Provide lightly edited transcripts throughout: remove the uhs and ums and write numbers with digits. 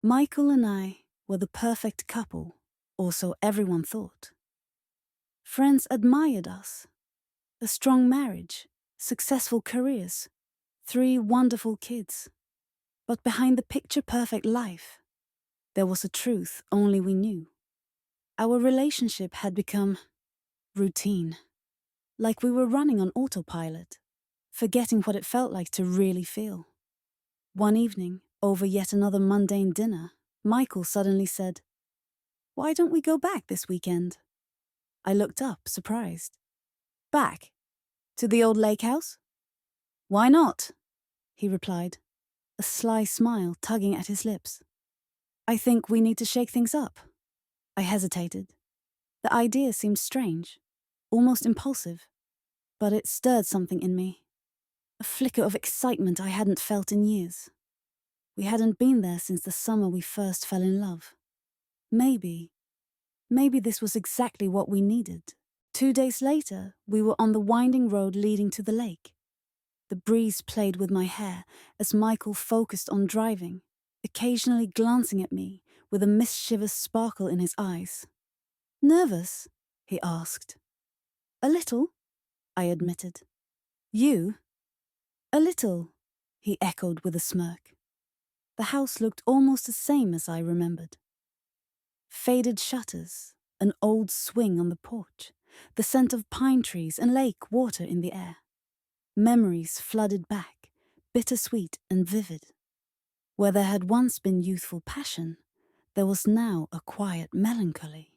Michael and I were the perfect couple, or so everyone thought. Friends admired us. A strong marriage, successful careers, 3 wonderful kids. But behind the picture-perfect life, there was a truth only we knew. Our relationship had become routine, like we were running on autopilot, forgetting what it felt like to really feel. One evening, over yet another mundane dinner, Michael suddenly said, "Why don't we go back this weekend?" I looked up, surprised. "Back? To the old lake house?" "Why not?" he replied, a sly smile tugging at his lips. "I think we need to shake things up." I hesitated. The idea seemed strange, almost impulsive, but it stirred something in me. A flicker of excitement I hadn't felt in years. We hadn't been there since the summer we first fell in love. Maybe this was exactly what we needed. 2 days later, we were on the winding road leading to the lake. The breeze played with my hair as Michael focused on driving, occasionally glancing at me with a mischievous sparkle in his eyes. "Nervous?" he asked. "A little," I admitted. "You?" "A little," he echoed with a smirk. The house looked almost the same as I remembered. Faded shutters, an old swing on the porch, the scent of pine trees and lake water in the air. Memories flooded back, bittersweet and vivid. Where there had once been youthful passion, there was now a quiet melancholy.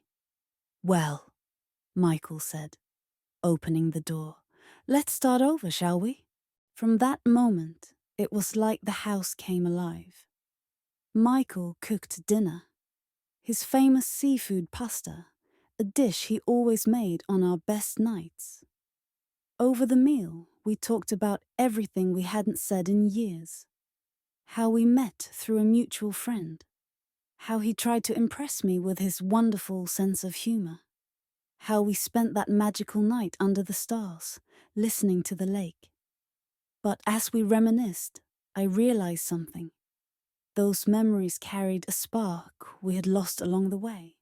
"Well," Michael said, opening the door, "let's start over, shall we?" From that moment, it was like the house came alive. Michael cooked dinner. His famous seafood pasta, a dish he always made on our best nights. Over the meal, we talked about everything we hadn't said in years. How we met through a mutual friend. How he tried to impress me with his wonderful sense of humor. How we spent that magical night under the stars, listening to the lake. But as we reminisced, I realized something. Those memories carried a spark we had lost along the way.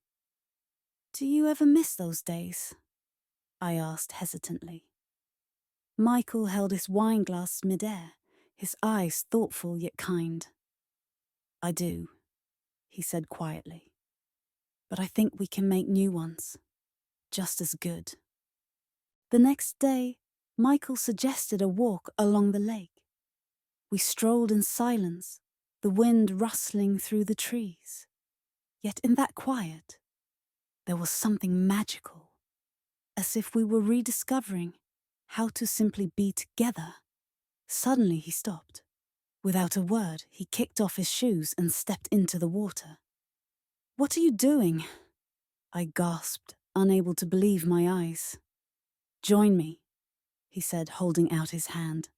"Do you ever miss those days?" I asked hesitantly. Michael held his wine glass midair, his eyes thoughtful yet kind. "I do," he said quietly. "But I think we can make new ones, just as good." The next day, Michael suggested a walk along the lake. We strolled in silence, the wind rustling through the trees. Yet in that quiet, there was something magical, as if we were rediscovering how to simply be together. Suddenly he stopped. Without a word, he kicked off his shoes and stepped into the water. "What are you doing?" I gasped, unable to believe my eyes. "Join me," he said, holding out his hand.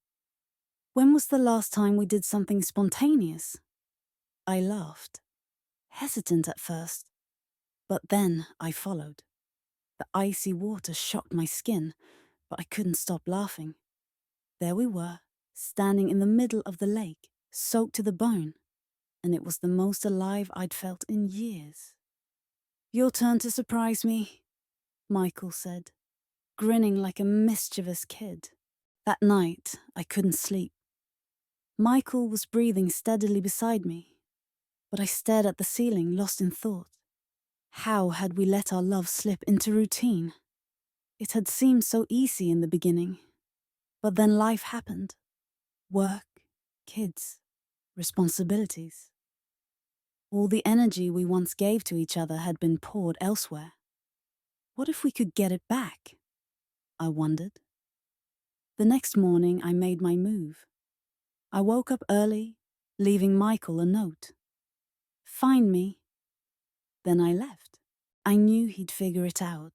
"When was the last time we did something spontaneous?" I laughed, hesitant at first, but then I followed. The icy water shocked my skin, but I couldn't stop laughing. There we were, standing in the middle of the lake, soaked to the bone, and it was the most alive I'd felt in years. "Your turn to surprise me," Michael said, grinning like a mischievous kid. That night, I couldn't sleep. Michael was breathing steadily beside me, but I stared at the ceiling, lost in thought. How had we let our love slip into routine? It had seemed so easy in the beginning, but then life happened. Work, kids, responsibilities. All the energy we once gave to each other had been poured elsewhere. What if we could get it back? I wondered. The next morning I made my move. I woke up early, leaving Michael a note. "Find me." Then I left. I knew he'd figure it out.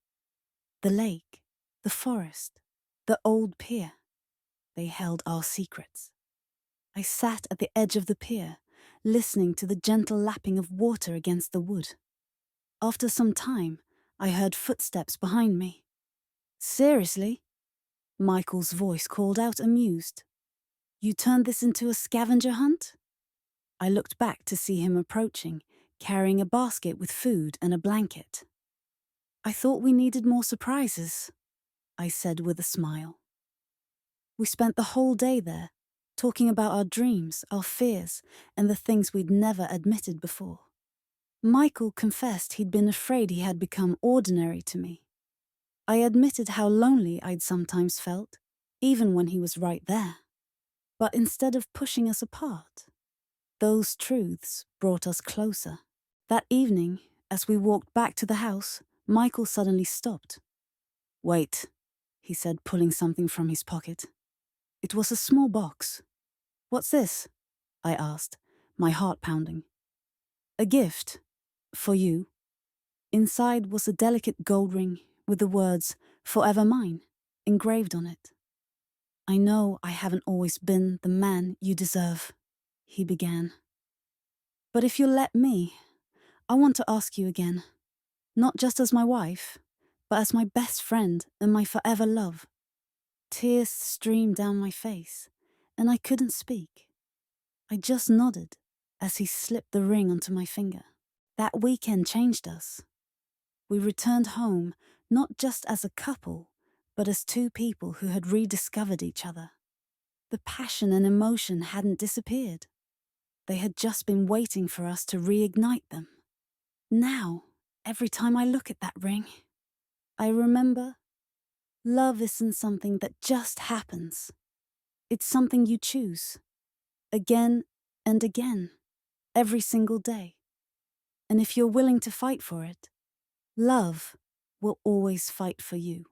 The lake, the forest, the old pier. They held our secrets. I sat at the edge of the pier, listening to the gentle lapping of water against the wood. After some time, I heard footsteps behind me. "Seriously?" Michael's voice called out, amused. "You turned this into a scavenger hunt?" I looked back to see him approaching, carrying a basket with food and a blanket. I thought we needed more surprises, I said with a smile. We spent the whole day there, talking about our dreams, our fears, and the things we'd never admitted before. Michael confessed he'd been afraid he had become ordinary to me. I admitted how lonely I'd sometimes felt, even when he was right there. But instead of pushing us apart, those truths brought us closer. That evening, as we walked back to the house, Michael suddenly stopped. "Wait," he said, pulling something from his pocket. It was a small box. "What's this?" I asked, my heart pounding. "A gift. For you." Inside was a delicate gold ring with the words, "Forever mine," engraved on it. "I know I haven't always been the man you deserve," he began. "But if you'll let me, I want to ask you again, not just as my wife, but as my best friend and my forever love." Tears streamed down my face, and I couldn't speak. I just nodded as he slipped the ring onto my finger. That weekend changed us. We returned home not just as a couple, but as two people who had rediscovered each other. The passion and emotion hadn't disappeared. They had just been waiting for us to reignite them. Now, every time I look at that ring, I remember love isn't something that just happens. It's something you choose, again and again, every single day. And if you're willing to fight for it, love will always fight for you.